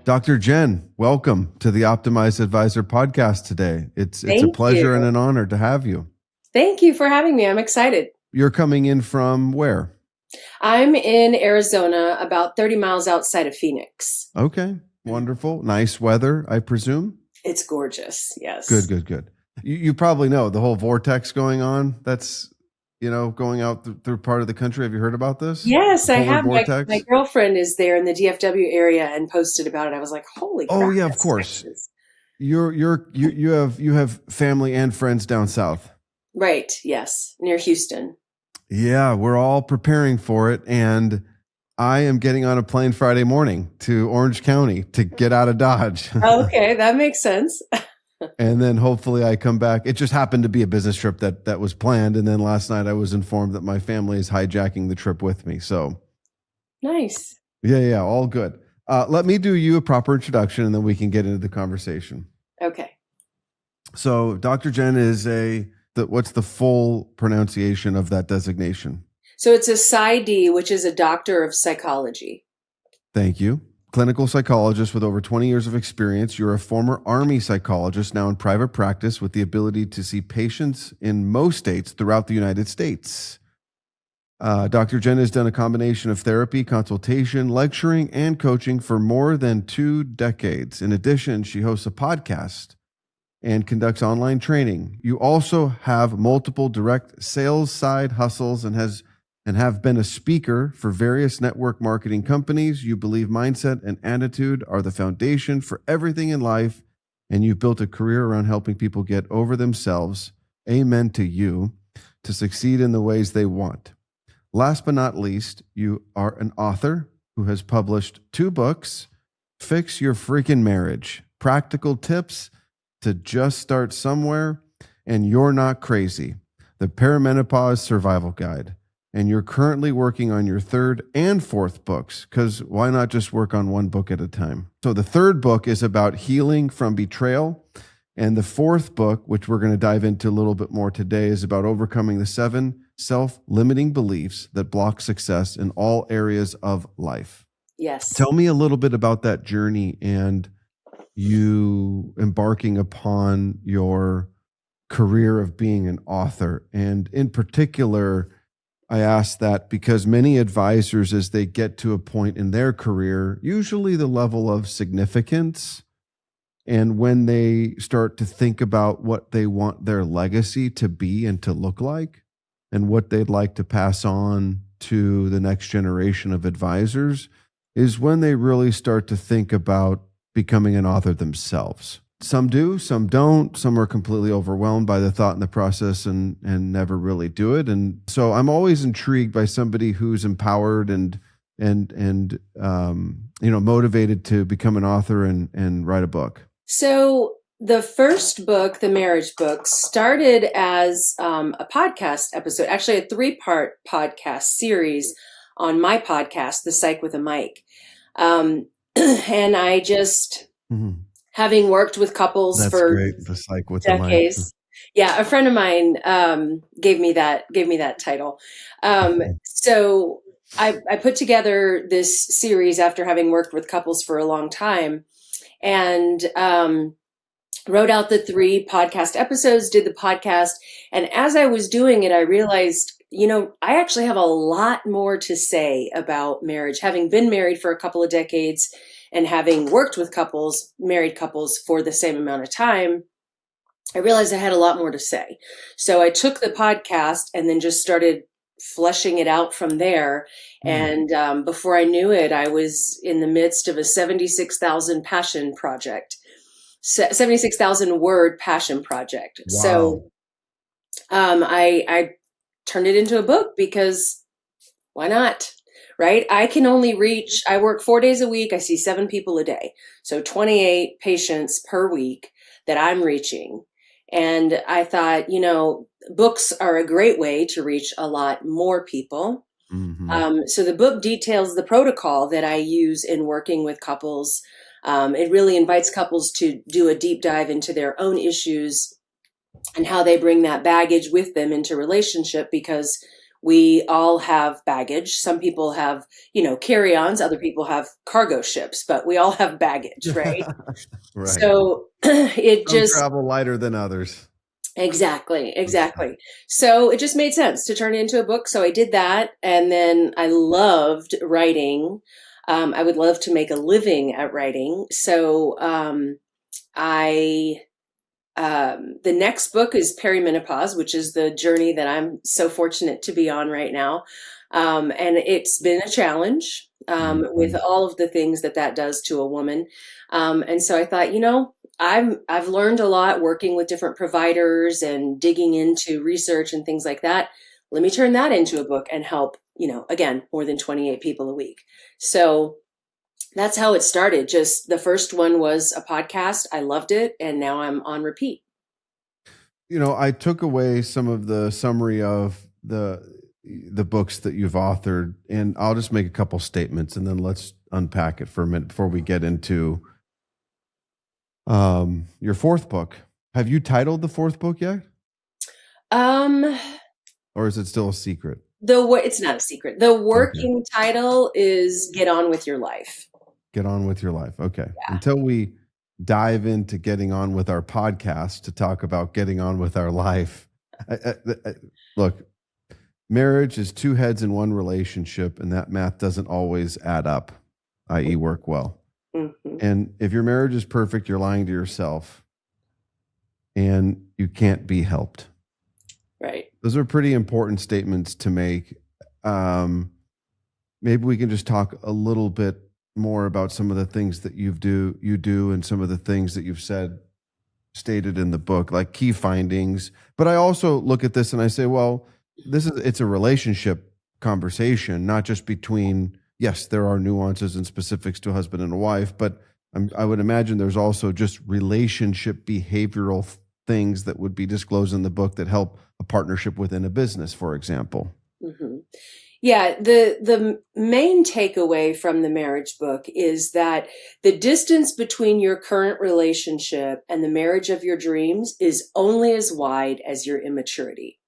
Dr. Jen, welcome to the Optimized Advisor podcast today. It's a Thank pleasure you. and an honor to have you. Thank you for having me. I'm excited. You're coming in from where? I'm in Arizona, about 30 miles outside of Phoenix. Okay, wonderful. Nice weather, I presume? It's gorgeous, yes. Good. You probably know the whole vortex going on that's, going out through part of the country. Have you heard about this? Yes, The I polar have. vortex? My girlfriend is there in the DFW area and posted about it. I was like, holy crap. Oh yeah, of that's course. Texas. You have family and friends down south. Right, yes, near Houston. Yeah, we're all preparing for it, and I am getting on a plane Friday morning to Orange County to get out of Dodge. Okay, that makes sense. And then hopefully I come back. It just happened to be a business trip that was planned. And then last night I was informed that my family is hijacking the trip with me. So Nice. yeah, all good. Let me do you a proper introduction and then we can get into the conversation. Okay. So Dr. Jen is what's the full pronunciation of that designation? So it's a PsyD, which is a doctor of psychology. Thank you. Clinical psychologist with over 20 years of experience. You're a former Army psychologist now in private practice with the ability to see patients in most states throughout the United States. Dr. Jen has done a combination of therapy, consultation, lecturing, and coaching for more than 2 decades. In addition, she hosts a podcast and conducts online training. You also have multiple direct sales side hustles and have been a speaker for various network marketing companies. You believe mindset and attitude are the foundation for everything in life, and you've built a career around helping people get over themselves. Amen to you, to succeed in the ways they want. Last but not least, you are an author who has published 2 books, Fix Your Freaking Marriage, Practical Tips to Just Start Somewhere, and You're Not Crazy, the Perimenopause Survival Guide. And you're currently working on your 3rd and 4th books, because why not just work on one book at a time? So the 3rd book is about healing from betrayal. And the 4th book, which we're going to dive into a little bit more today, is about overcoming the 7 self-limiting beliefs that block success in all areas of life. Yes. Tell me a little bit about that journey and you embarking upon your career of being an author. And in particular, I ask that because many advisors, as they get to a point in their career, usually the level of significance, and when they start to think about what they want their legacy to be and to look like, and what they'd like to pass on to the next generation of advisors, is when they really start to think about becoming an author themselves. Some do, some don't. Some are completely overwhelmed by the thought and the process and never really do it. And so I'm always intrigued by somebody who's empowered and motivated to become an author and write a book. So the first book, the marriage book, started as a podcast episode, actually a 3-part podcast series on my podcast, The Psych with a Mic. And I just... Mm-hmm. Having worked with couples That's for great. The Psych with decades. Yeah, a friend of mine gave me that title. So I put together this series after having worked with couples for a long time, and wrote out the 3 podcast episodes, did the podcast. And as I was doing it, I realized, I actually have a lot more to say about marriage, having been married for a couple of decades and having worked with married couples for the same amount of time. I realized I had a lot more to say. So I took the podcast and then just started fleshing it out from there. And before I knew it, I was in the midst of a 76,000 passion project. 76,000 word passion project. Wow. So I turned it into a book because why not? Right? I work 4 days a week. I see 7 people a day. So 28 patients per week that I'm reaching. And I thought, books are a great way to reach a lot more people. Mm-hmm. So the book details the protocol that I use in working with couples. It really invites couples to do a deep dive into their own issues and how they bring that baggage with them into relationship, because We all have baggage. Some people have, carry-ons, other people have cargo ships, but we all have baggage, right? Right. So it Some just travel lighter than others. exactly. So it just made sense to turn it into a book. So I did that. And then I loved writing. I would love to make a living at writing. So I the next book is Perimenopause, which is the journey that I'm so fortunate to be on right now. And it's been a challenge with Mhm. all of the things that that does to a woman. And so I thought, I've learned a lot working with different providers and digging into research and things like that. Let me turn that into a book and help, again, more than 28 people a week. So that's how it started. Just the first one was a podcast. I loved it. And now I'm on repeat. I took away some of the summary of the books that you've authored, and I'll just make a couple statements, and then let's unpack it for a minute before we get into your fourth book. Have you titled the fourth book yet, Um, or is it still a secret? it's not a secret. The Okay. working title is Get On With Your Life. Get on with your life. Okay. Yeah. Until we dive into getting on with our podcast to talk about getting on with our life. Look, marriage is two heads in one relationship, and that math doesn't always add up, i.e., work well. Mhm. And if your marriage is perfect, you're lying to yourself and you can't be helped. Right. Those are pretty important statements to make. Maybe we can just talk a little bit more about some of the things that you do and some of the things that you've stated in the book, like key findings. But I also look at this and I say, well, it's a relationship conversation, not just between, yes, there are nuances and specifics to a husband and a wife, but I would imagine there's also just relationship behavioral things that would be disclosed in the book that help a partnership within a business, for example. Hmm. Yeah, the main takeaway from the marriage book is that the distance between your current relationship and the marriage of your dreams is only as wide as your immaturity.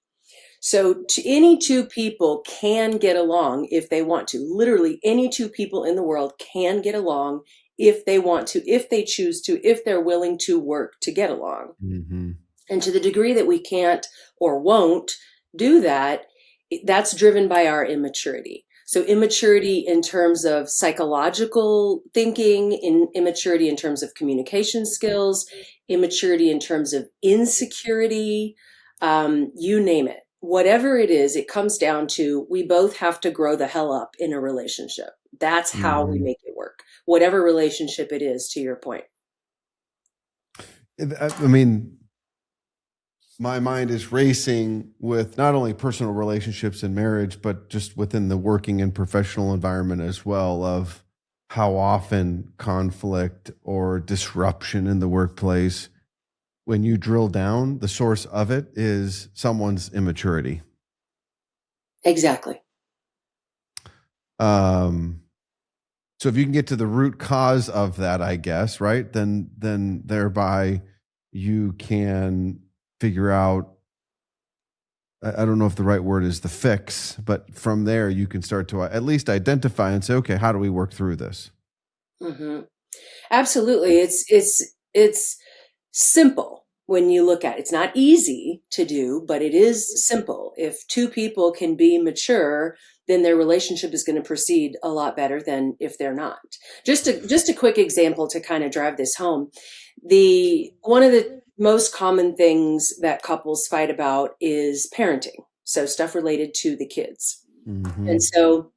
So any two people can get along if they want to. Literally any two people in the world can get along if they want to, if they choose to, if they're willing to work to get along. Mm-hmm. And to the degree that we can't or won't do that, that's driven by our immaturity. So immaturity in terms of psychological thinking, immaturity in terms of communication skills, immaturity in terms of insecurity, you name it. Whatever it is, it comes down to we both have to grow the hell up in a relationship. That's how we Mm-hmm. make it work. Whatever relationship it is, to your point. I mean, my mind is racing with not only personal relationships and marriage, but just within the working and professional environment as well, of how often conflict or disruption in the workplace, when you drill down, the source of it is someone's immaturity. Exactly. Um, so if you can get to the root cause of that, I guess, right, then thereby you can figure out, I don't know if the right word is the fix, but from there you can start to at least identify and say, okay, how do we work through this? Hmm. Absolutely. It's simple when you look at it. It's not easy to do, but it is simple. If two people can be mature, then their relationship is going to proceed a lot better than if they're not. Just a quick example to kind of drive this home. The one of the most common things that couples fight about is parenting. So stuff related to the kids. Mm-hmm. And so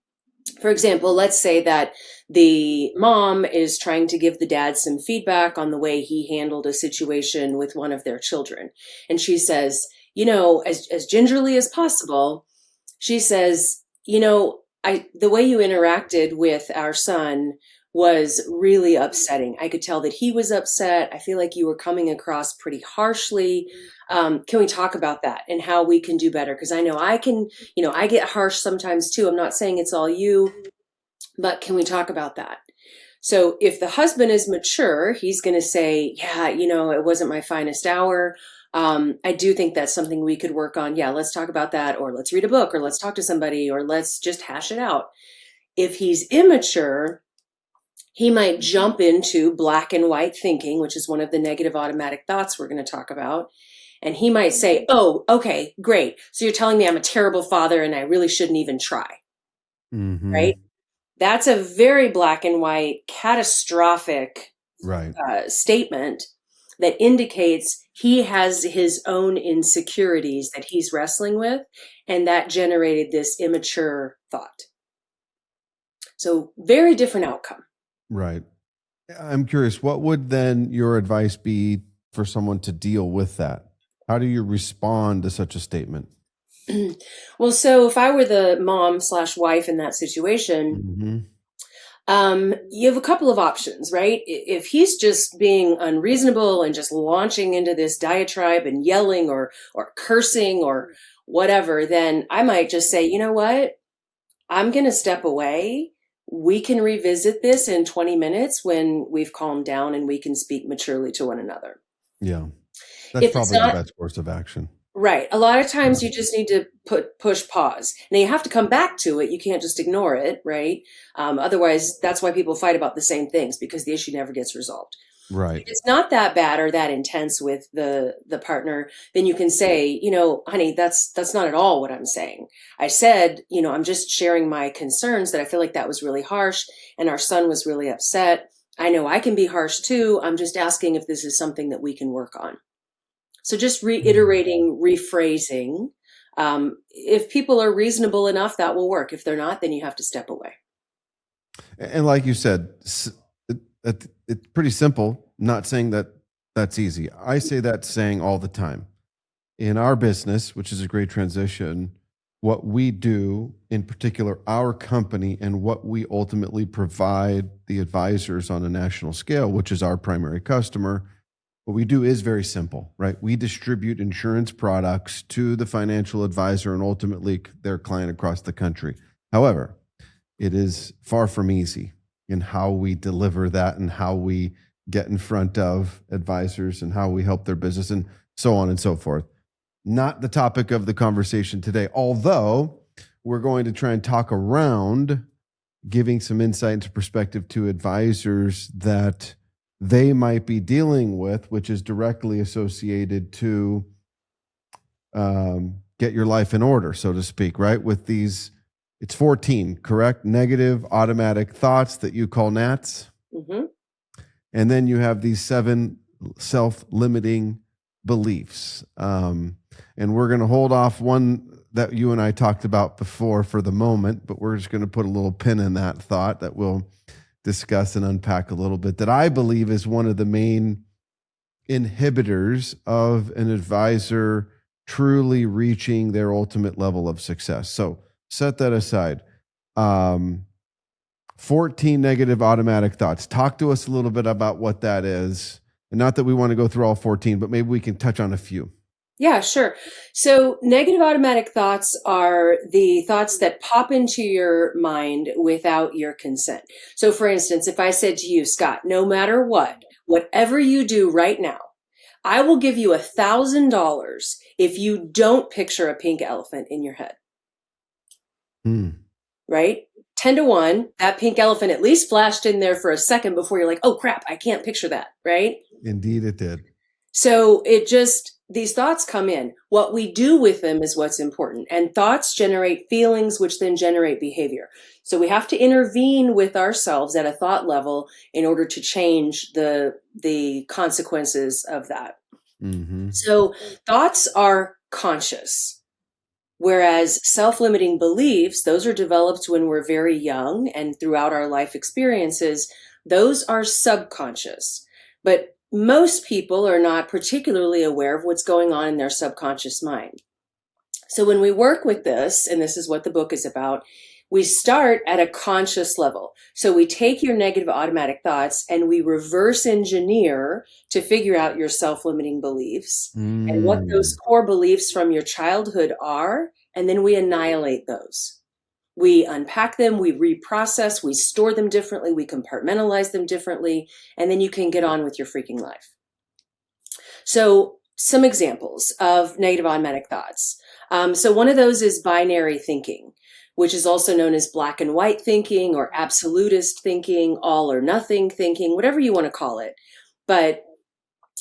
for example, let's say that the mom is trying to give the dad some feedback on the way he handled a situation with one of their children. And she says, as gingerly as possible, she says, the way you interacted with our son was really upsetting. I could tell that he was upset. I feel like you were coming across pretty harshly. Can we talk about that and how we can do better? Because I know I get harsh sometimes too. I'm not saying it's all you, but can we talk about that? So if the husband is mature, he's going to say, yeah, it wasn't my finest hour. I do think that's something we could work on. Yeah, let's talk about that, or let's read a book, or let's talk to somebody, or let's just hash it out. If he's immature, he might jump into black and white thinking, which is one of the negative automatic thoughts we're going to talk about. And he might say, oh, okay, great. So you're telling me I'm a terrible father and I really shouldn't even try, right? That's a very black and white, catastrophic Right. statement that indicates he has his own insecurities that he's wrestling with, and that generated this immature thought. So very different outcome. Right. I'm curious, what would then your advice be for someone to deal with that? How do you respond to such a statement? Well, so if I were the mom/wife in that situation, you have a couple of options, right? If he's just being unreasonable and just launching into this diatribe and yelling or cursing or whatever, then I might just say, you know what? I'm going to step away. We can revisit this in 20 minutes when we've calmed down and we can speak maturely to one another. Yeah. That's probably the best course of action. Right. A lot of times you just need to push pause. Now you have to come back to it. You can't just ignore it, right? Otherwise, that's why people fight about the same things, because the issue never gets resolved. Right. If it's not that bad or that intense with the partner, then you can say, you know, honey, that's not at all what I'm saying. I said, you know, I'm just sharing my concerns that I feel like that was really harsh and our son was really upset. I know I can be harsh too. I'm just asking if this is something that we can work on. So just reiterating, rephrasing. If people are reasonable enough, that will work. If they're not, then you have to step away. And like you said, it's pretty simple. Not saying that that's easy. I say that saying all the time. In our business, which is a great transition, what we do, in particular, our company, and what we ultimately provide the advisors on a national scale, which is our primary customer, what we do is very simple, right? We distribute insurance products to the financial advisor and ultimately their client across the country. However, it is far from easy in how we deliver that and how we get in front of advisors and how we help their business and so on and so forth. Not the topic of the conversation today, although we're going to try and talk around giving some insight into perspective to advisors that they might be dealing with, which is directly associated to get your life in order, so to speak, right? With these, it's 14, correct? Negative automatic thoughts that you call NATs. Mm-hmm. And then you have these 7 self-limiting beliefs. And we're going to hold off one that you and I talked about before for the moment, but we're just going to put a little pin in that thought that we'll discuss and unpack a little bit, that I believe is one of the main inhibitors of an advisor truly reaching their ultimate level of success. So set that aside. 14 negative automatic thoughts. Talk to us a little bit about what that is. And not that we want to go through all 14, but maybe we can touch on a few. Yeah, sure. So negative automatic thoughts are the thoughts that pop into your mind without your consent. So for instance, if I said to you, Scott, no matter what, whatever you do right now, I will give you $1,000 if you don't picture a pink elephant in your head. Right? 10-1, that pink elephant at least flashed in there for a second before you're like, oh crap, I can't picture that, right? Indeed it did. So these thoughts come in. What we do with them is what's important. And thoughts generate feelings, which then generate behavior. So we have to intervene with ourselves at a thought level in order to change the consequences of that. Mm-hmm. So thoughts are conscious, whereas self-limiting beliefs, those are developed when we're very young and throughout our life experiences, those are subconscious. But most people are not particularly aware of what's going on in their subconscious mind. So when we work with this, and this is what the book is about, we start at a conscious level. So we take your negative automatic thoughts and we reverse engineer to figure out your self-limiting beliefs and what those core beliefs from your childhood are, and then we annihilate those. We unpack them, we reprocess, we store them differently, we compartmentalize them differently, and then you can get on with your freaking life. So some examples of negative automatic thoughts. So one of those is binary thinking, which is also known as black and white thinking or absolutist thinking, all or nothing thinking, whatever you want to call it. But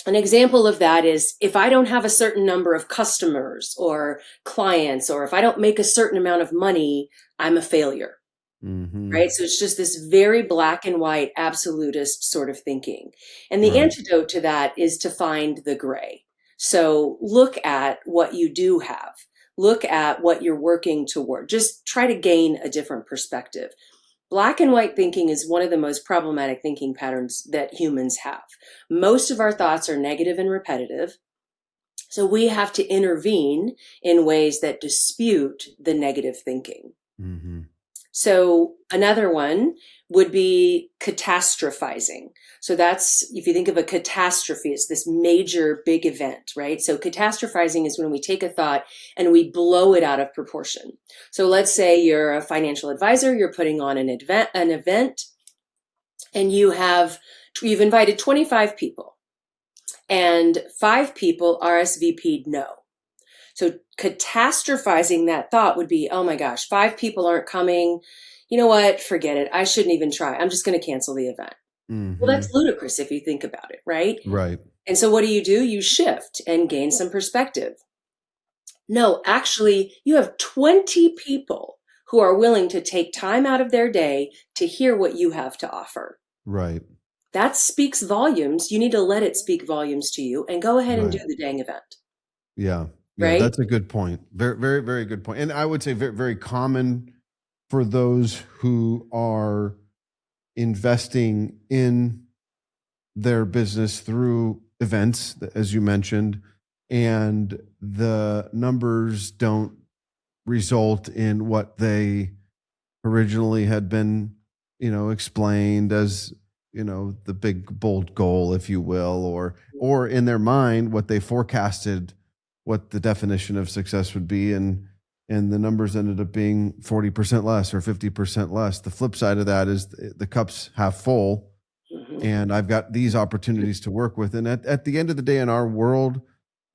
an example of that is if I don't have a certain number of customers or clients, or if I don't make a certain amount of money, I'm a failure. Mm-hmm. Right. So it's just this very black and white absolutist sort of thinking. And the Right. antidote to that is to find the gray. So look at what you do have. Look at what you're working toward. Just try to gain a different perspective. Black and white thinking is one of the most problematic thinking patterns that humans have. Most of our thoughts are negative and repetitive. So we have to intervene in ways that dispute the negative thinking. Mm-hmm. So another one would be catastrophizing. So that's, if you think of a catastrophe, it's this major big event, right? So catastrophizing is when we take a thought and we blow it out of proportion. So let's say you're a financial advisor, you're putting on an event, and you've invited 25 people and 5 people RSVP'd no. So catastrophizing that thought would be, oh my gosh, 5 people aren't coming. You know what? Forget it. I shouldn't even try. I'm just going to cancel the event. Mm-hmm. Well, that's ludicrous if you think about it, right? Right. And so what do? You shift and gain some perspective. No, actually, you have 20 people who are willing to take time out of their day to hear what you have to offer. Right. That speaks volumes. You need to let it speak volumes to you and go ahead and Right. do the dang event. Yeah. Yeah. Right? That's a good point. Very, very, very good point. And I would say very, very common for those who are investing in their business through events, as you mentioned, and the numbers don't result in what they originally had been, explained as, the big bold goal, if you will, or in their mind what they forecasted what the definition of success would be, and the numbers ended up being 40% less or 50% less. The flip side of that is the cup's half full, and I've got these opportunities to work with. And at the end of the day, in our world,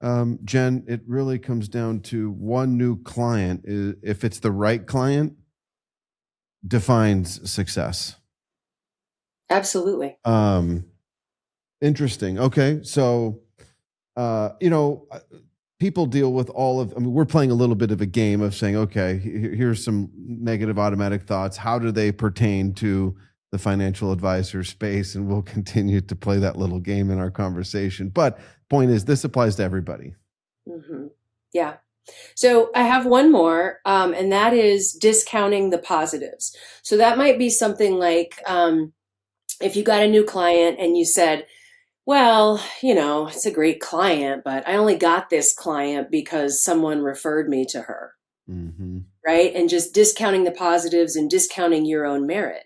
Jen, it really comes down to one new client. If it's the right client, defines success. Absolutely. Interesting. Okay. So, people deal with we're playing a little bit of a game of saying, okay, here's some negative automatic thoughts. How do they pertain to the financial advisor space? And we'll continue to play that little game in our conversation. But point is, this applies to everybody. Mm-hmm. Yeah. So I have one more, and that is discounting the positives. So that might be something like, if you got a new client and you said, well, it's a great client, but I only got this client because someone referred me to her. Mm-hmm. Right? And just discounting the positives and discounting your own merit.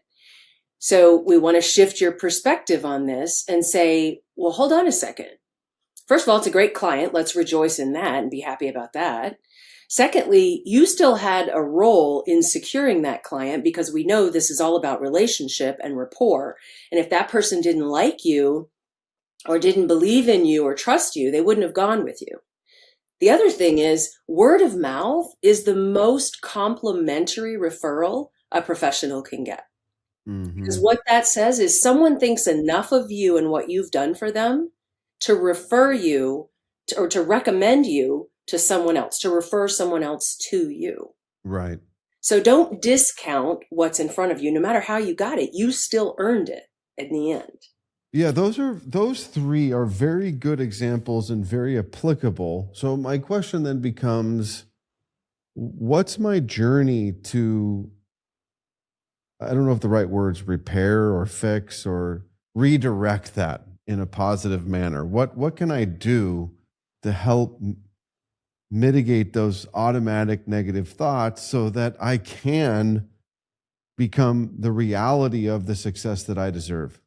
So we want to shift your perspective on this and say, well, hold on a second. First of all, it's a great client. Let's rejoice in that and be happy about that. Secondly, you still had a role in securing that client, because we know this is all about relationship and rapport. And if that person didn't like you or didn't believe in you or trust you, they wouldn't have gone with you. The other thing is, word of mouth is the most complimentary referral a professional can get. Mm-hmm. Because what that says is someone thinks enough of you and what you've done for them to refer you or to recommend you to someone else, to refer someone else to you. Right. So don't discount what's in front of you. No matter how you got it, you still earned it in the end. Yeah, those 3 are very good examples and very applicable. So my question then becomes, what's my journey to, I don't know if the right words, repair or fix or redirect that in a positive manner? What can I do to help mitigate those automatic negative thoughts so that I can become the reality of the success that I deserve?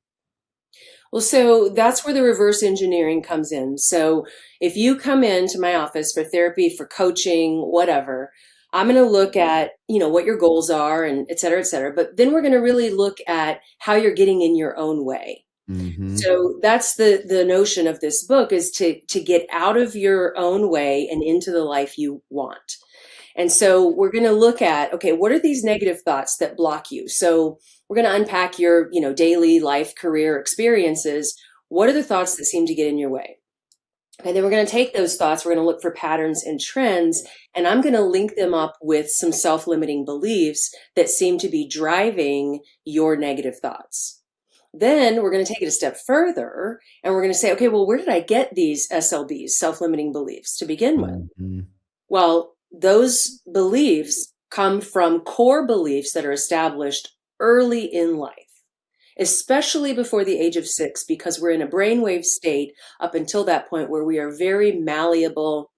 Well, so that's where the reverse engineering comes in. So if you come into my office for therapy, for coaching, whatever, I'm going to look at, what your goals are and et cetera, et cetera. But then we're going to really look at how you're getting in your own way. Mm-hmm. So that's the notion of this book, is to get out of your own way and into the life you want. And so we're going to look at, okay, what are these negative thoughts that block you? So we're going to unpack your, daily life, career experiences. What are the thoughts that seem to get in your way? And then we're going to take those thoughts, we're going to look for patterns and trends, and I'm going to link them up with some self-limiting beliefs that seem to be driving your negative thoughts. Then we're going to take it a step further and we're going to say, okay, well, where did I get these SLBs, self-limiting beliefs, to begin with? Mm-hmm. Well, those beliefs come from core beliefs that are established early in life, especially before the age of 6, because we're in a brainwave state up until that point where we are very malleable.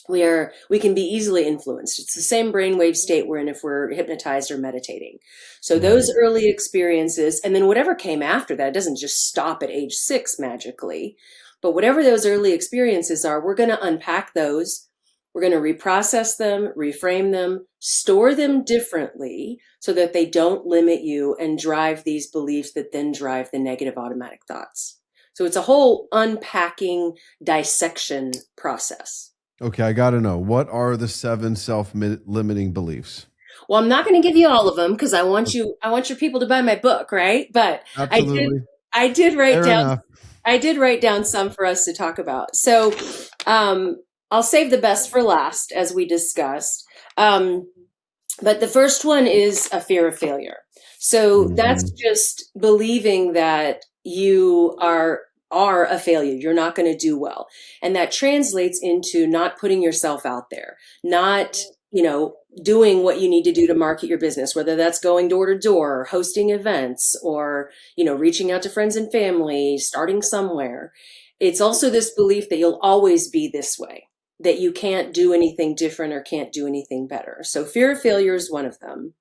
We can be easily influenced. It's the same brainwave state we're in if we're hypnotized or meditating. So Right. those early experiences, and then whatever came after that, it doesn't just stop at age 6 magically. But whatever those early experiences are, we're going to unpack those. We're going to reprocess them, reframe them, store them differently so that they don't limit you and drive these beliefs that then drive the negative automatic thoughts. So it's a whole unpacking, dissection process. Okay, I got to know, what are the 7 self-limiting beliefs? Well, I'm not going to give you all of them because I want your people to buy my book, right? But Absolutely. I did write Fair down enough. I did write down some for us to talk about. So I'll save the best for last, as we discussed. But the first one is a fear of failure. So that's just believing that you are a failure. You're not going to do well. And that translates into not putting yourself out there, not, doing what you need to do to market your business, whether that's going door to door, hosting events, or, reaching out to friends and family, starting somewhere. It's also this belief that you'll always be this way, that you can't do anything different or can't do anything better. So fear of failure is one of them.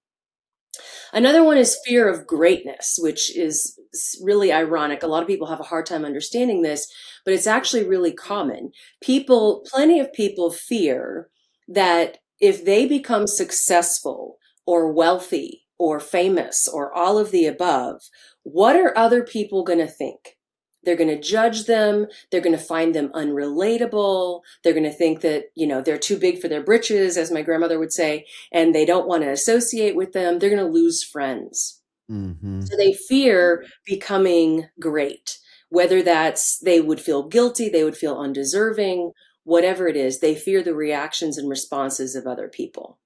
Another one is fear of greatness, which is really ironic. A lot of people have a hard time understanding this, but it's actually really common. Plenty of people fear that if they become successful or wealthy or famous or all of the above, what are other people going to think? They're going to judge them. They're going to find them unrelatable. They're going to think that, they're too big for their britches, as my grandmother would say, and they don't want to associate with them. They're going to lose friends. Mm-hmm. So they fear becoming great, whether that's they would feel guilty, they would feel undeserving, whatever it is. They fear the reactions and responses of other people.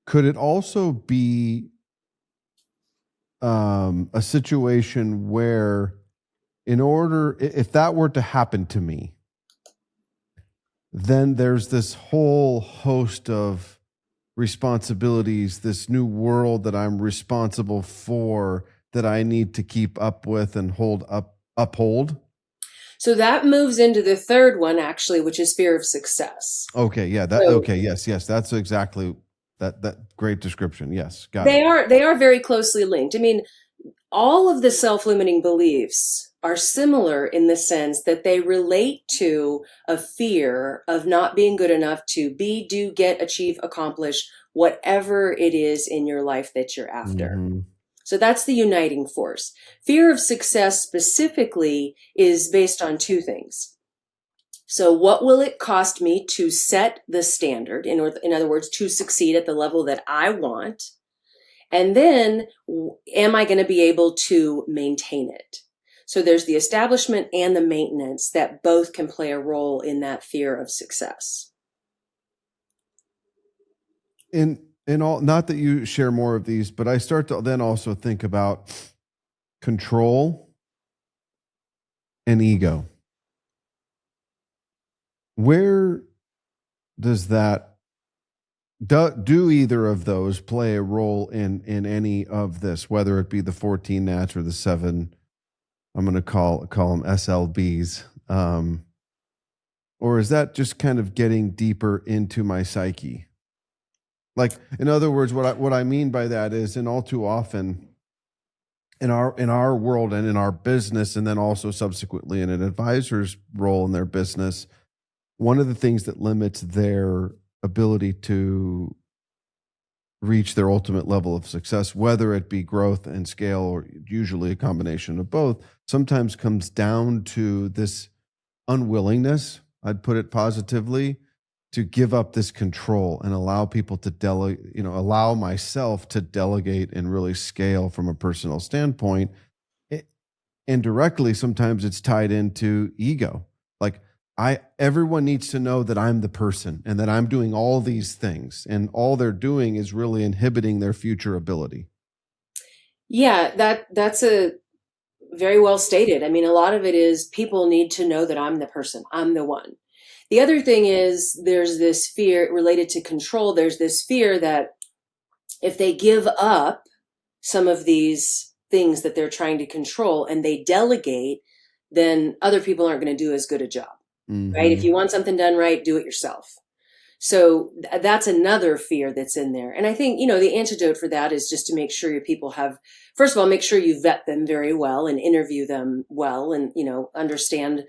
Could it also be a situation where, if that were to happen to me, then there's this whole host of responsibilities, this new world that I'm responsible for, that I need to keep up with and uphold? So that moves into the third one, actually, which is fear of success. Okay, yeah, yes, that's exactly that great description. Yes, got it. They are very closely linked. I mean, all of the self-limiting beliefs are similar in the sense that they relate to a fear of not being good enough to be, do, get, achieve, accomplish whatever it is in your life that you're after. Mm-hmm. So that's the uniting force. Fear of success specifically is based on two things. So what will it cost me to set the standard, in other words, to succeed at the level that I want? And then, am I going to be able to maintain it? So there's the establishment and the maintenance that both can play a role in that fear of success. In all, not that you share more of these, but I start to then also think about control and ego. Where does that do either of those play a role in any of this, whether it be the 14 nats or the 7, I'm going to call them SLBs, or is that just kind of getting deeper into my psyche? Like, in other words, what I mean by that is, and all too often in our world and in our business, and then also subsequently in an advisor's role in their business, one of the things that limits their ability to reach their ultimate level of success, whether it be growth and scale, or usually a combination of both, sometimes comes down to this unwillingness, I'd put it positively, to give up this control and allow people to delegate, allow myself to delegate and really scale from a personal standpoint. It, indirectly, sometimes it's tied into ego. Like, everyone needs to know that I'm the person and that I'm doing all these things, and all they're doing is really inhibiting their future ability. Yeah, that's a very well stated. I mean, a lot of it is people need to know that I'm the person, I'm the one. The other thing is there's this fear related to control. There's this fear that if they give up some of these things that they're trying to control and they delegate, then other people aren't going to do as good a job, right? If Mm-hmm. you want something done right, do it yourself. So that's another fear that's in there. And I think, the antidote for that is just to make sure your people have, first of all, make sure you vet them very well and interview them well and, understand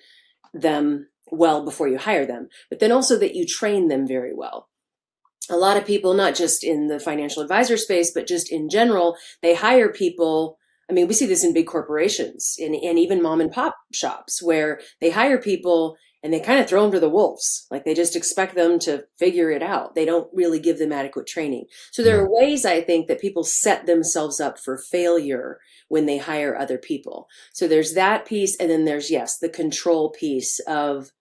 them well before you hire them, but then also that you train them very well. A lot of people, not just in the financial advisor space, but just in general, they hire people. I mean, we see this in big corporations and even mom and pop shops where they hire people and they kind of throw them to the wolves. Like they just expect them to figure it out. They don't really give them adequate training. So there Right. are ways, I think, that people set themselves up for failure when they hire other people. So there's that piece. And then there's, yes, the control piece of,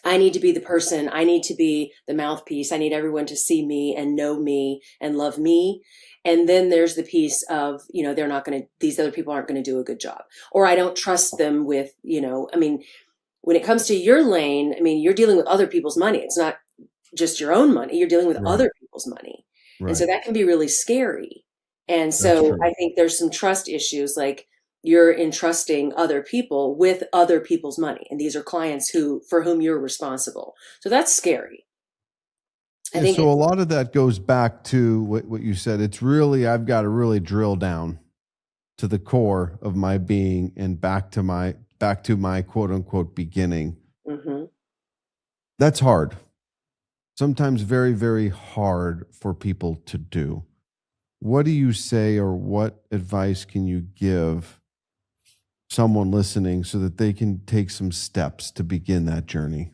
I need to be the person. I need to be the mouthpiece. I need everyone to see me and know me and love me. And then there's the piece of, these other people aren't going to do a good job, or I don't trust them with, when it comes to your lane, you're dealing with other people's money. It's not just your own money. You're dealing with Right. other people's money. And so Right. that can be really scary. And That's so true. I think there's some trust issues, like you're entrusting other people with other people's money. And these are clients for whom you're responsible. So that's scary. I Yeah, think so a lot of that goes back to what you said. It's really, I've got to really drill down to the core of my being and back to my quote unquote beginning. Mhm. That's hard. Sometimes very, very hard for people to do. What do you say, or what advice can you give someone listening so that they can take some steps to begin that journey?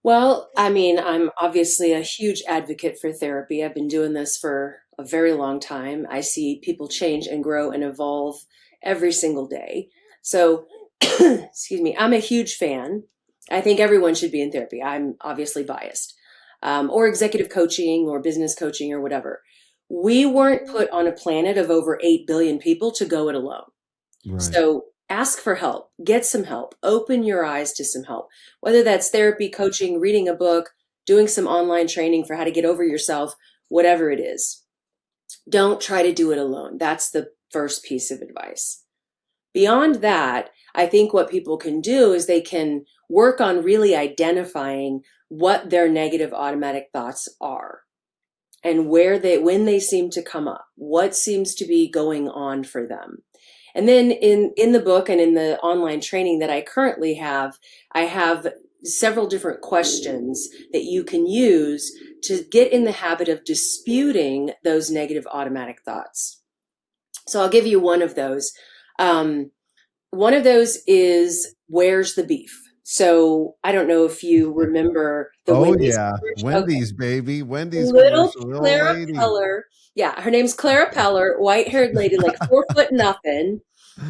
Well, I'm obviously a huge advocate for therapy. I've been doing this for a very long time. I see people change and grow and evolve every single day. So, excuse me, I'm a huge fan. I think everyone should be in therapy. I'm obviously biased, or executive coaching or business coaching or whatever. We weren't put on a planet of over 8 billion people to go it alone. Right. So ask for help, get some help, open your eyes to some help, whether that's therapy, coaching, reading a book, doing some online training for how to get over yourself, whatever it is. Don't try to do it alone. That's the first piece of advice. Beyond that, I think what people can do is they can work on really identifying what their negative automatic thoughts are and when they seem to come up, what seems to be going on for them. And then in the book and in the online training that I currently have, I have several different questions that you can use to get in the habit of disputing those negative automatic thoughts. So I'll give you one of those. One of those is, where's the beef? So I don't know if you remember the Oh Wendy's yeah, commercial. Okay. Wendy's baby, Wendy's Little commercial, the old Clara lady. Peller. Yeah, her name's Clara Peller, white-haired lady, like 4 foot nothing,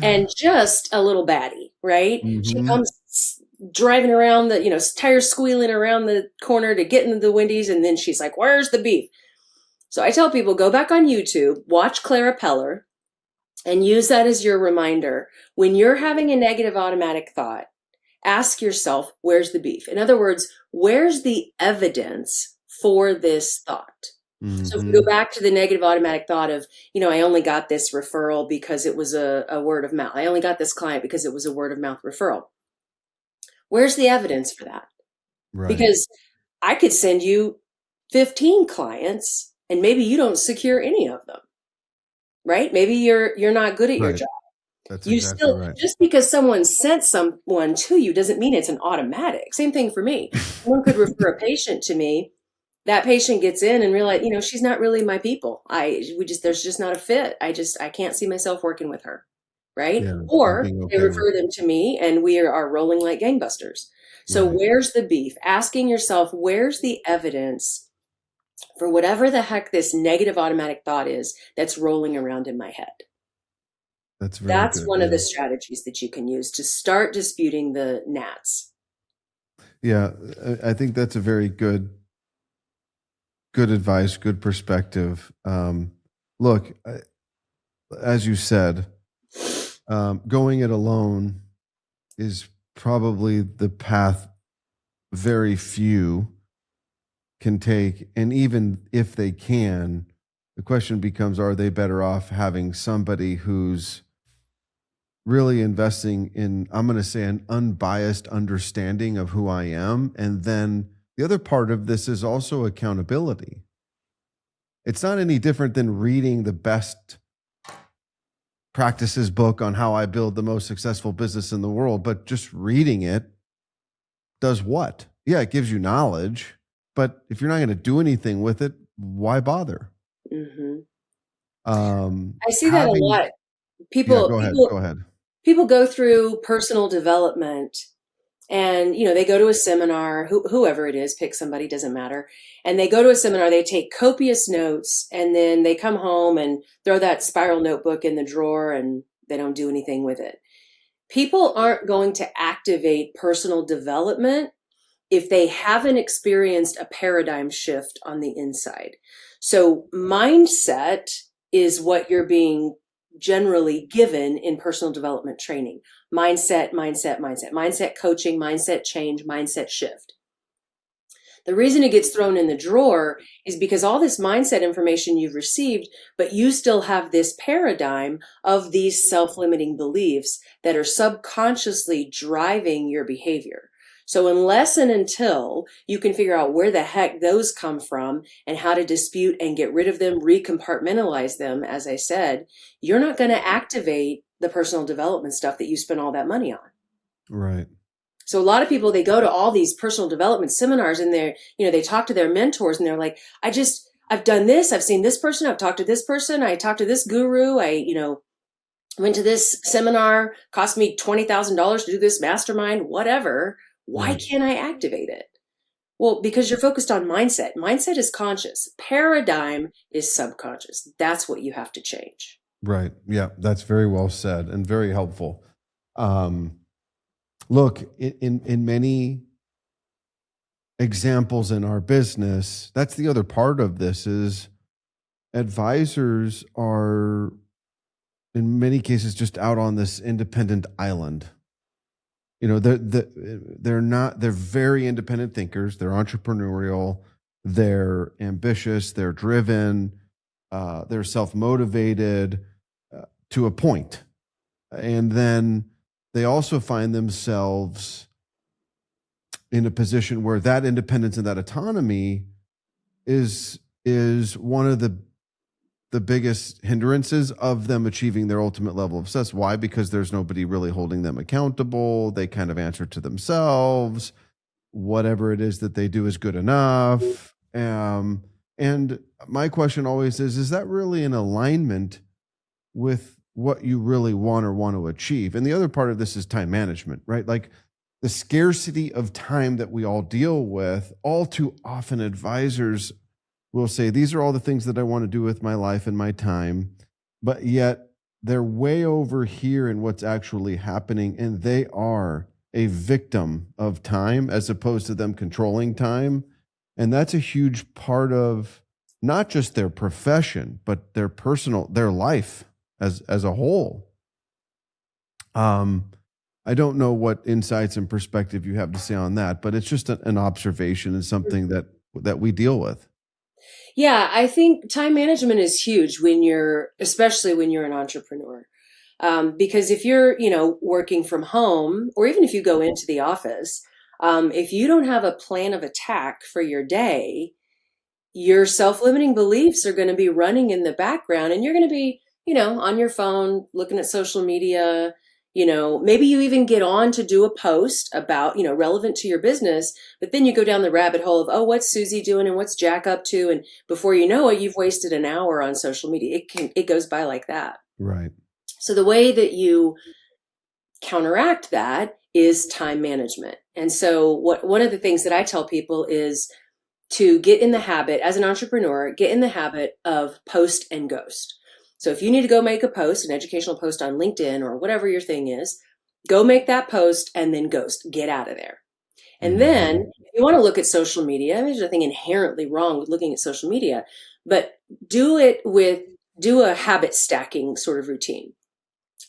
and just a little baddie, right? She Hmm. comes driving around tires squealing around the corner to get into the Wendy's, and then she's like, "Where's the beef?" So I tell people, go back on YouTube, watch Clara Peller, and use that as your reminder. When you're having a negative automatic thought, ask yourself, where's the beef? In other words, where's the evidence for this thought? So if we go Hmm. back to the negative automatic thought of, I only got this referral because it was a word of mouth. I only got this client because it was a word of mouth referral. Where's the evidence for that? Right. Because I could send you 15 clients and maybe you don't secure any of them, right? Maybe you're not good at your Right. job. That's You exactly still, right. just because someone sent someone to you doesn't mean it's an automatic. Same thing for me. Someone could refer a patient to me that patient gets in and realize, she's not really my people. There's just not a fit. I can't see myself working with her. Right. Yeah. And Or being they okay with refer them to me and we are rolling like gangbusters. So right. where's the beef? Asking yourself, where's the evidence for whatever the heck this negative automatic thought is that's rolling around in my head? That's very That's good. one of Yeah. the strategies that you can use to start disputing the gnats. Yeah. I think that's a very good advice, good perspective. Look, as you said, going it alone is probably the path very few can take. And even if they can, the question becomes, are they better off having somebody who's really investing in, I'm going to say, an unbiased understanding of who I am? And then the other part of this is also accountability. It's not any different than reading the best practices book on how I build the most successful business in the world, but just reading it does what? Yeah, it gives you knowledge, but if you're not going to do anything with it, why bother? Hmm. I see that a Having, lot. yeah, People, go ahead, people, go ahead. people go through personal development and they go to a seminar, whoever it is, pick somebody, doesn't matter, and they go to a seminar, they take copious notes, and then they come home and throw that spiral notebook in the drawer and they don't do anything with it. People aren't going to activate personal development if they haven't experienced a paradigm shift on the inside. So mindset is what you're being generally given in personal development training. Mindset coaching, mindset change, mindset shift. The reason it gets thrown in the drawer is because all this mindset information you've received, but you still have this paradigm of these self-limiting beliefs that are subconsciously driving your behavior. So unless and until you can figure out where the heck those come from and how to dispute and get rid of them, recompartmentalize them, as I said, you're not going to activate the personal development stuff that you spent all that money on. Right. So a lot of people, they go to all these personal development seminars and they talk to their mentors and they're like, I've done this. I've seen this person. I've talked to this person. I talked to this guru. Went to this seminar, cost me $20,000 to do this mastermind, whatever. Why Right. can't I activate it? Well, because you're focused on mindset. Mindset is conscious. Paradigm is subconscious. That's what you have to change. Right. Yeah, that's very well said and very helpful. Um, Look, in many examples in our business, that's the other part of this is advisors are in many cases just out on this independent island. They're very independent thinkers. They're entrepreneurial. They're ambitious. They're driven. They're self-motivated to a point. And then they also find themselves in a position where that independence and that autonomy is one of the biggest hindrances of them achieving their ultimate level of success. Why? Because there's nobody really holding them accountable. They kind of answer to themselves. Whatever it is that they do is good enough. And my question always is that really in alignment with what you really want or want to achieve? And the other part of this is time management, right? Like the scarcity of time that we all deal with, all too often advisors will say, these are all the things that I want to do with my life and my time, but yet they're way over here in what's actually happening, and they are a victim of time as opposed to them controlling time. And that's a huge part of not just their profession, but their life as a whole. I don't know what insights and perspective you have to say on that, but it's just an observation and something that we deal with. Yeah, I think time management is huge especially when you're an entrepreneur. Because if you're, working from home, or even if you go into the office, if you don't have a plan of attack for your day, your self-limiting beliefs are going to be running in the background and you're going to be, on your phone, looking at social media, Maybe you even get on to do a post about, relevant to your business, but then you go down the rabbit hole of, oh, what's Susie doing and what's Jack up to? And before you know it, you've wasted an hour on social media. It goes by like that. Right. So the way that you counteract that is time management. And so one of the things that I tell people is to get in the habit, as an entrepreneur, get in the habit of post and ghost. So if you need to go make a post, an educational post on LinkedIn or whatever your thing is, go make that post and then ghost, get out of there. And then if you want to look at social media, there's nothing inherently wrong with looking at social media, but do a habit stacking sort of routine.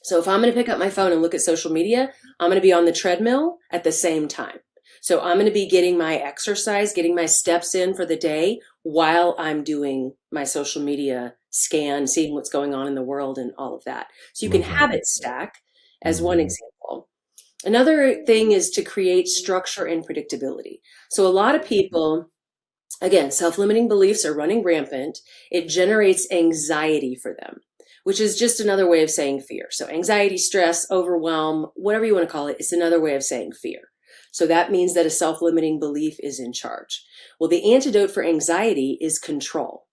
So if I'm going to pick up my phone and look at social media, I'm going to be on the treadmill at the same time. So I'm going to be getting my exercise, getting my steps in for the day while I'm doing my social media scan, seeing what's going on in the world and all of that. So you can habit stack as one example. Another thing is to create structure and predictability. So a lot of people, again, self-limiting beliefs are running rampant. It generates anxiety for them, which is just another way of saying fear. So anxiety, stress, overwhelm, whatever you want to call it, it's another way of saying fear. So that means that a self-limiting belief is in charge. Well, the antidote for anxiety is control.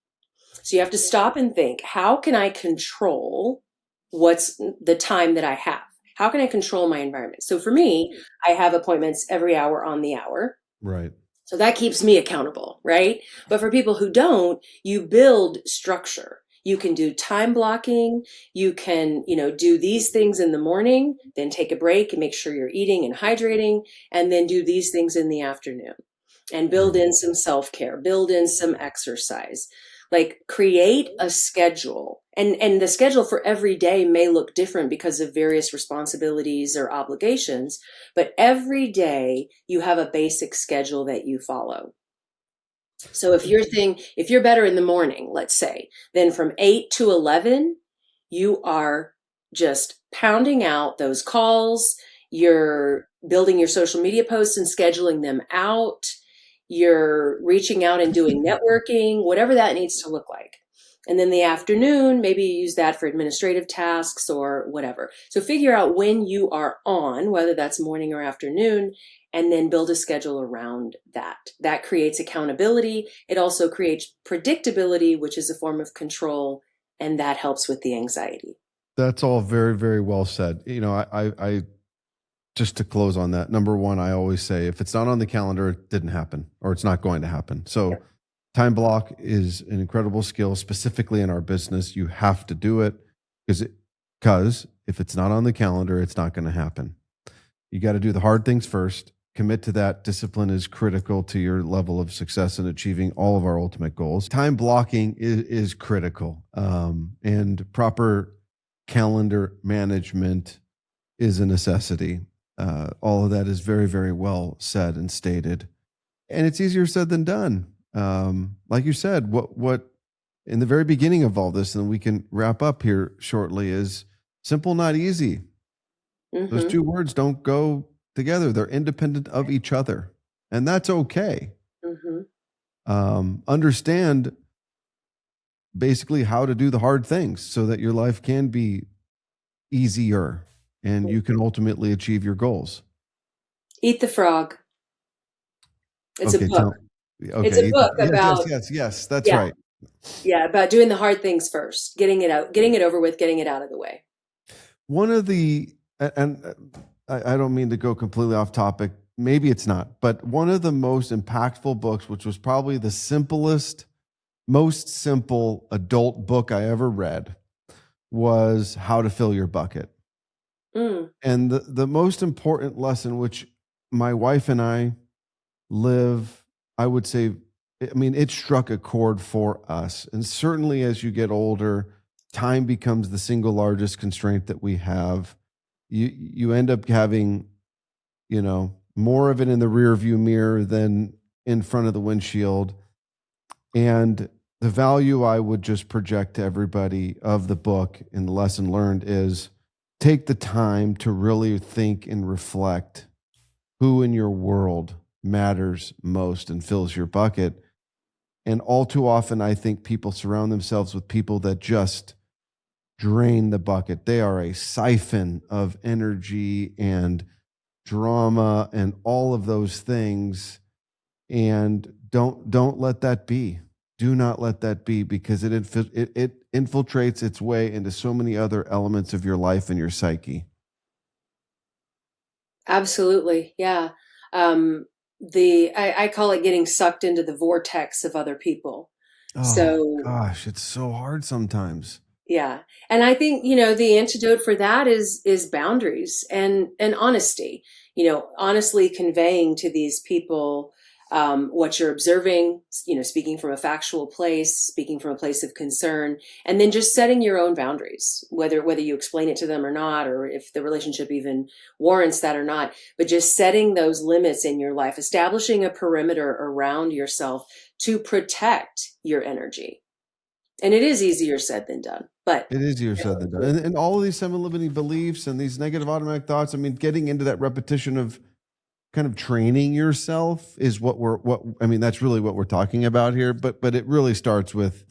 So you have to stop and think, how can I control what's the time that I have? How can I control my environment? So for me, I have appointments every hour on the hour. Right. So that keeps me accountable, right? But for people who don't, you build structure. You can do time blocking. You can, do these things in the morning, then take a break and make sure you're eating and hydrating, and then do these things in the afternoon and build in some self-care, build in some exercise, like create a schedule. And the schedule for every day may look different because of various responsibilities or obligations, but every day you have a basic schedule that you follow. So if you're better in the morning, let's say, then from 8 to 11, you are just pounding out those calls. You're building your social media posts and scheduling them out. You're reaching out and doing networking, whatever that needs to look like. And then the afternoon, maybe you use that for administrative tasks or whatever. So figure out when you are on, whether that's morning or afternoon, and then build a schedule around that. That creates accountability. It also creates predictability, which is a form of control, and that helps with the anxiety. That's all very, very well said. I just to close on that, number one, I always say, if it's not on the calendar, it didn't happen, or it's not going to happen. So time block is an incredible skill, specifically in our business. You have to do it because if it's not on the calendar, it's not going to happen. You got to do the hard things first. Commit to that. Discipline is critical to your level of success in achieving all of our ultimate goals. Time blocking is critical, and proper calendar management is a necessity. All of that is very, very well said and stated, and it's easier said than done. Like you said, what in the very beginning of all this, and we can wrap up here shortly, is simple, not easy. Mm-hmm. Those two words don't go together. They're independent of each other, and that's okay. Mm-hmm. Understand basically how to do the hard things so that your life can be easier and you can ultimately achieve your goals. Eat the Frog. It's a book. It's a book about yes, that's right. Yeah, about doing the hard things first, getting it out, getting it over with, getting it out of the way. One of the, and I don't mean to go completely off topic, maybe it's not, but one of the most impactful books, which was probably the simplest, most simple adult book I ever read, was How to Fill Your Bucket. And the most important lesson, which my wife and I live, I would say, it struck a chord for us. And certainly as you get older, time becomes the single largest constraint that we have. You end up having, more of it in the rear view mirror than in front of the windshield. And the value I would just project to everybody of the book and the lesson learned is take the time to really think and reflect who in your world matters most and fills your bucket. And all too often, I think people surround themselves with people that just drain the bucket. They are a siphon of energy and drama and all of those things. And don't let that be. Do not let that be, because it infiltrates its way into so many other elements of your life and your psyche. Absolutely. Yeah. I call it getting sucked into the vortex of other people. Oh So gosh, it's so hard sometimes. yeah. And I think, the antidote for that is boundaries and honesty. Honestly conveying to these people what you're observing, speaking from a factual place, speaking from a place of concern, and then just setting your own boundaries, whether you explain it to them or not, or if the relationship even warrants that or not, but just setting those limits in your life, establishing a perimeter around yourself to protect your energy. And it is easier said than done, but It is easier said than done. And all of these semi-limiting beliefs and these negative automatic thoughts, I mean, getting into that repetition of kind of training yourself is that's really what we're talking about here. But it really starts with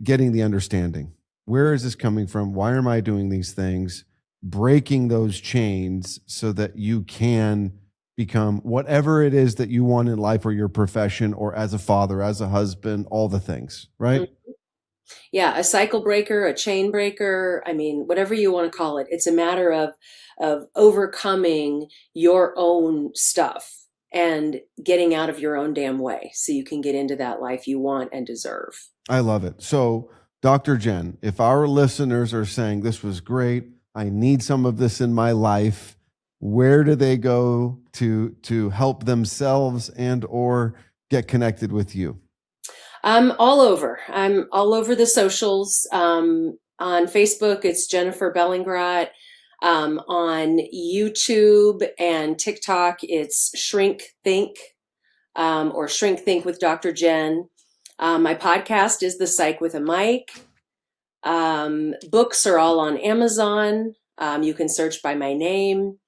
getting the understanding. Where is this coming from? Why am I doing these things? Breaking those chains so that you can become whatever it is that you want in life, or your profession, or as a father, as a husband, all the things, right? yeah, a cycle breaker, a chain breaker, I mean, whatever you want to call it. It's a matter of overcoming your own stuff and getting out of your own damn way so you can get into that life you want and deserve. I love it. So, Dr. Jen, if our listeners are saying this was great, I need some of this in my life, where do they go to help themselves and or get connected with you? I'm all over. I'm all over the socials. On Facebook, it's Jennifer Bellingrat. On YouTube and TikTok, it's Shrink Think, or Shrink Think with Dr. Jen. My podcast is The Psych with a Mic. Books are all on Amazon. You can search by my name.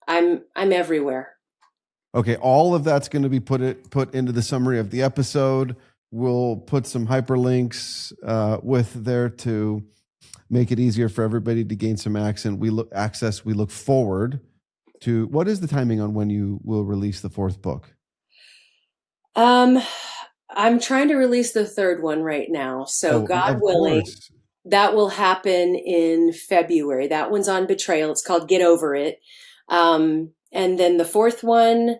I'm everywhere. Okay, all of that's going to be put into the summary of the episode. We'll put some hyperlinks with there to make it easier for everybody to gain some access. We look forward to, what is the timing on when you will release the fourth book? I'm trying to release the third one right now. So God willing, that will happen in February. That one's on betrayal. It's called Get Over It. And then the fourth one,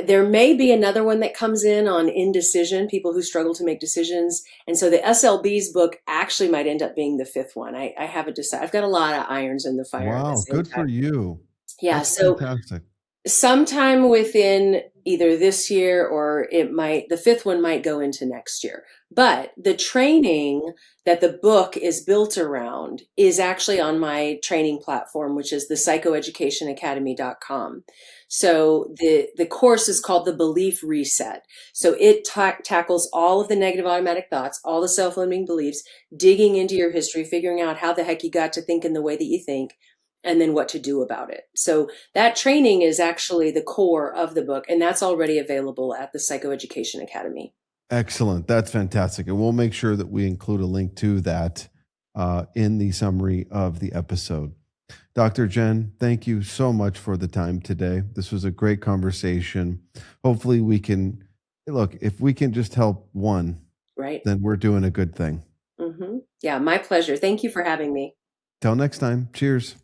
there may be another one that comes in on indecision, people who struggle to make decisions. And so the SLB's book actually might end up being the fifth one. I haven't decided. I've got a lot of irons in the fire. Wow, good for you. Yeah. That's so fantastic. Sometime within either this year or the fifth one might go into next year. But the training that the book is built around is actually on my training platform, which is the psychoeducationacademy.com. So the course is called the Belief Reset. So it tackles all of the negative automatic thoughts, all the self-limiting beliefs, digging into your history, figuring out how the heck you got to think in the way that you think, and then what to do about it. So that training is actually the core of the book, and that's already available at the Psychoeducation Academy. Excellent. That's fantastic. And we'll make sure that we include a link to that in the summary of the episode. Dr. Jen, thank you so much for the time today. This was a great conversation. Hopefully we can, if we can just help one, right, then we're doing a good thing. Mm-hmm. Yeah, my pleasure. Thank you for having me. Till next time. Cheers.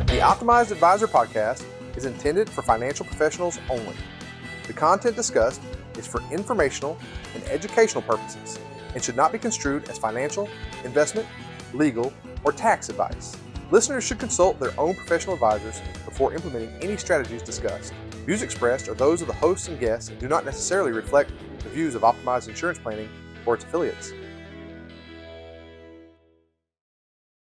The Optimized Advisor podcast is intended for financial professionals only. The content discussed is for informational and educational purposes and should not be construed as financial, investment, legal, or tax advice. Listeners should consult their own professional advisors before implementing any strategies discussed. Views expressed are those of the hosts and guests and do not necessarily reflect the views of Optimized Insurance Planning or its affiliates.